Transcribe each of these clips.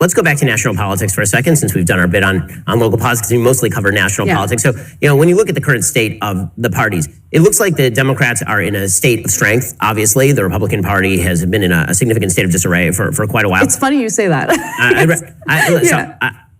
Let's go back to national politics for a second, since we've done our bit on local politics, because we mostly cover national politics. So, when you look at the current state of the parties, it looks like the Democrats are in a state of strength. Obviously, the Republican Party has been in a significant state of disarray for quite a while. It's funny you say that.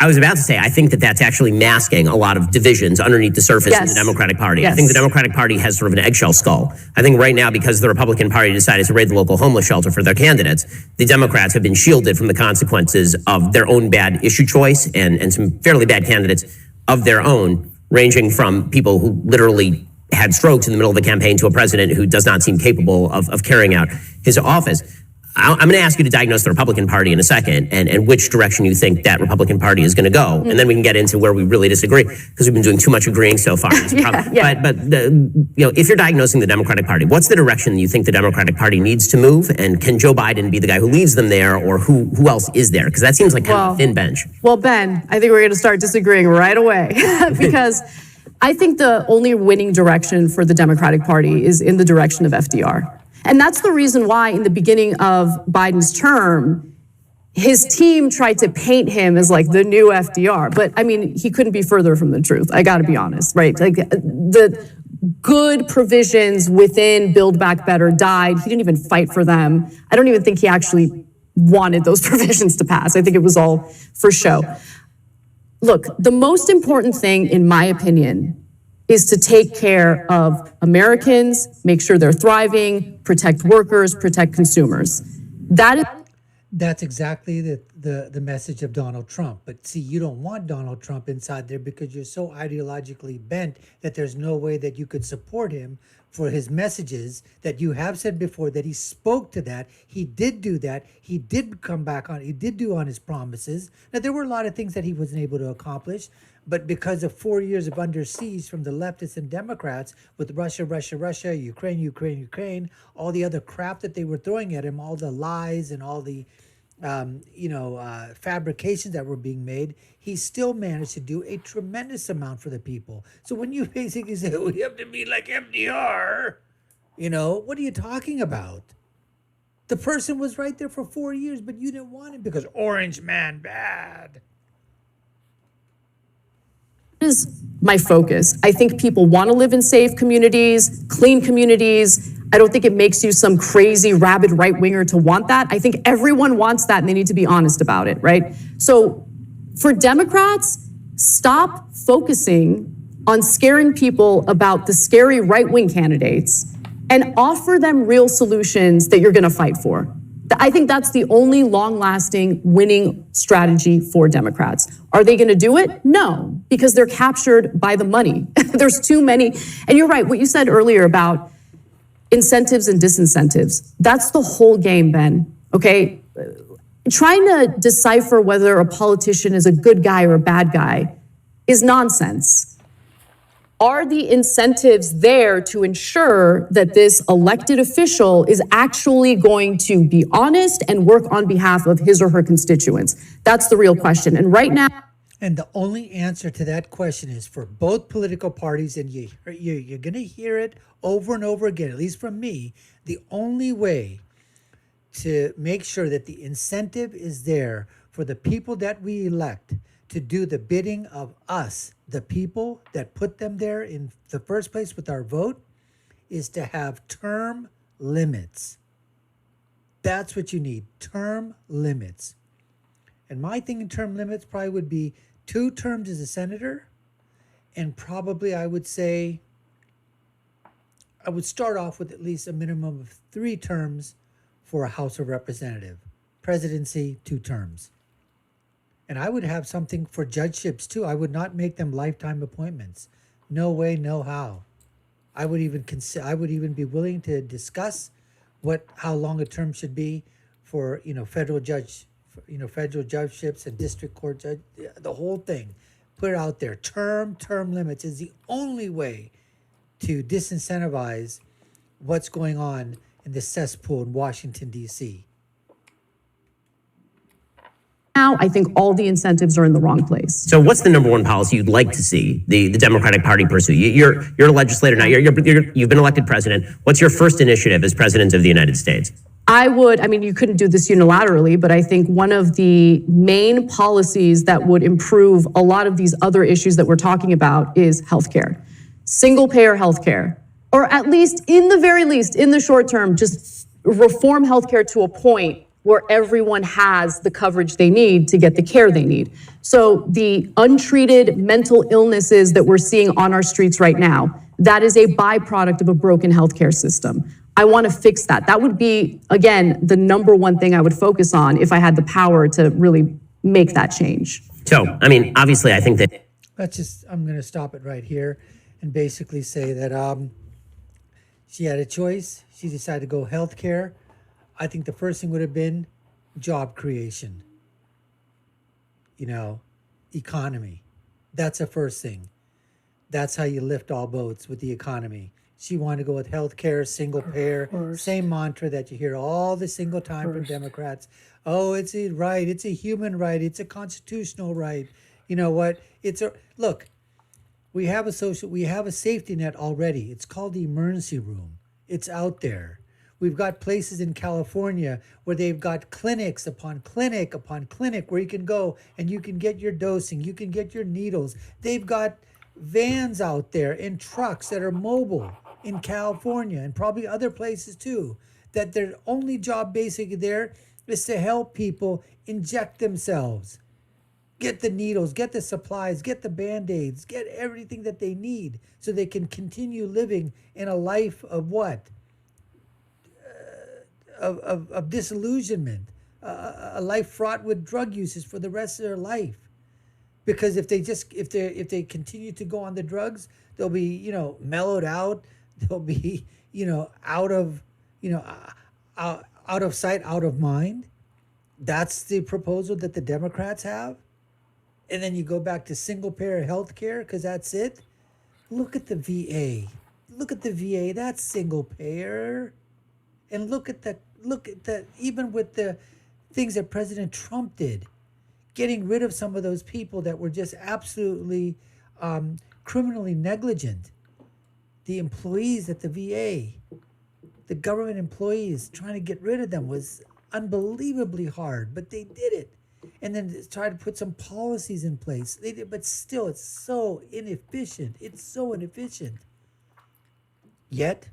I was about to say, I think that that's actually masking a lot of divisions underneath the surface in the Democratic Party. I think the Democratic Party has sort of an eggshell skull. I think right now, because the Republican Party decided to raid the local homeless shelter for their candidates, the Democrats have been shielded from the consequences of their own bad issue choice and some fairly bad candidates of their own, ranging from people who literally had strokes in the middle of a campaign to a president who does not seem capable of carrying out his office. I'm going to ask you to diagnose the Republican Party in a second and which direction you think that Republican Party is going to go. And then we can get into where we really disagree, because we've been doing too much agreeing so far. But if you're diagnosing the Democratic Party, what's the direction you think the Democratic Party needs to move? And can Joe Biden be the guy who leads them there, or who else is there? Because that seems like kind of a thin bench. Well, Ben, I think we're going to start disagreeing right away because I think the only winning direction for the Democratic Party is in the direction of FDR. And that's the reason why in the beginning of Biden's term, his team tried to paint him as like the new FDR. But I mean, he couldn't be further from the truth. I got to be honest, right? Like the good provisions within Build Back Better died. He didn't even fight for them. I don't even think he actually wanted those provisions to pass. I think it was all for show. Look, the most important thing, in my opinion, is to take care of Americans, make sure they're thriving, protect workers, protect consumers. That's exactly the message of Donald Trump. But see, you don't want Donald Trump inside there because you're so ideologically bent that there's no way that you could support him for his messages that you have said before, that he spoke to that. He did do that. He did come back on, he did do on his promises. Now, there were a lot of things that he wasn't able to accomplish, but because of 4 years of under siege from the leftists and Democrats with Russia, Ukraine, all the other crap that they were throwing at him, all the lies and all the fabrications that were being made, he still managed to do a tremendous amount for the people. So when you basically say, we have to be like FDR, what are you talking about? The person was right there for 4 years, but you didn't want him because orange man bad. Is my focus. I think people want to live in safe communities, clean communities. I don't think it makes you some crazy rabid right-winger to want that. I think everyone wants that, and they need to be honest about it, right? So for Democrats, stop focusing on scaring people about the scary right-wing candidates and offer them real solutions that you're going to fight for. I think that's the only long-lasting winning strategy for Democrats. Are they going to do it? No, because they're captured by the money. There's too many. And you're right, what you said earlier about incentives and disincentives. That's the whole game, Ben, okay? Trying to decipher whether a politician is a good guy or a bad guy is nonsense. Are the incentives there to ensure that this elected official is actually going to be honest and work on behalf of his or her constituents? That's the real question. And right now... And the only answer to that question is for both political parties, and you're going to hear it over and over again, at least from me, the only way to make sure that the incentive is there for the people that we elect to do the bidding of us, the people that put them there in the first place with our vote, is to have term limits. That's what you need, term limits. And my thing in term limits probably would be 2 terms as a senator, and probably I would say, I would start off with at least a minimum of 3 terms for a House of Representative. Presidency, 2 terms. And I would have something for judgeships too. I would not make them lifetime appointments. No way, no how. I would even be willing to discuss how long a term should be for federal judgeships and district court judge. The whole thing, put it out there. Term limits is the only way to disincentivize what's going on in the cesspool in Washington, D.C. Now, I think all the incentives are in the wrong place. So what's the number one policy you'd like to see the Democratic Party pursue? You're a legislator now. You've been elected president. What's your first initiative as president of the United States? I mean, you couldn't do this unilaterally, but I think one of the main policies that would improve a lot of these other issues that we're talking about is healthcare. Single payer healthcare, or at least, in the very least, in the short term, just reform healthcare to a point where everyone has the coverage they need to get the care they need. So the untreated mental illnesses that we're seeing on our streets right now, that is a byproduct of a broken healthcare system. I want to fix that. That would be, again, the number one thing I would focus on if I had the power to really make that change. So, I mean, obviously, I think that I'm going to stop it right here and basically say that she had a choice. She decided to go healthcare. I think the first thing would have been job creation, economy. That's the first thing. That's how you lift all boats, with the economy. She wanted to go with healthcare, single payer, same mantra that you hear all the single time from Democrats. Oh, it's a right. It's a human right. It's a constitutional right. You know what? Look, we have a safety net already. It's called the emergency room. It's out there. We've got places in California where they've got clinics upon clinic upon clinic where you can go and you can get your dosing, you can get your needles. They've got vans out there and trucks that are mobile in California and probably other places too, that their only job basically there is to help people inject themselves, get the needles, get the supplies, get the Band-Aids, get everything that they need so they can continue living in a life of what? Of disillusionment, a life fraught with drug uses for the rest of their life. Because if they continue to go on the drugs, they'll be mellowed out. They'll be out of sight, out of mind. That's the proposal that the Democrats have. And then you go back to single payer health care because that's it. Look at the VA. Look at the VA. That's single payer. And look at the even with the things that President Trump did, getting rid of some of those people that were just absolutely criminally negligent. The employees at the VA, the government employees, trying to get rid of them was unbelievably hard, but they did it. And then tried to put some policies in place. They did, but still, it's so inefficient. It's so inefficient. Yet,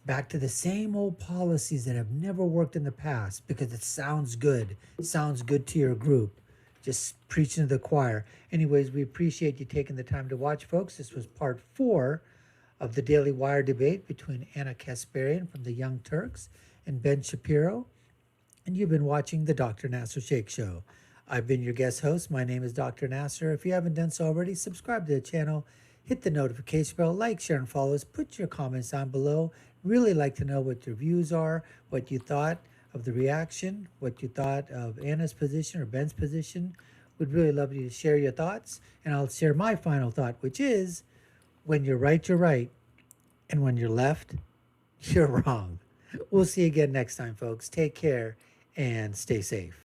back to the same old policies that have never worked in the past because it sounds good. It sounds good to your group. Just preaching to the choir. Anyways, we appreciate you taking the time to watch, folks. This was part 4 of the Daily Wire debate between Ana Kasparian from the Young Turks and Ben Shapiro. And you've been watching the Dr. Nasir Shaikh Show. I've been your guest host. My name is Dr. Nasir. If you haven't done so already, subscribe to the channel. Hit the notification bell, like, share, and follow us. Put your comments down below. Really like to know what your views are, what you thought of the reaction, what you thought of Anna's position or Ben's position. Would really love you to share your thoughts. And I'll share my final thought, which is, when you're right, you're right. And when you're left, you're wrong. We'll see you again next time, folks. Take care and stay safe.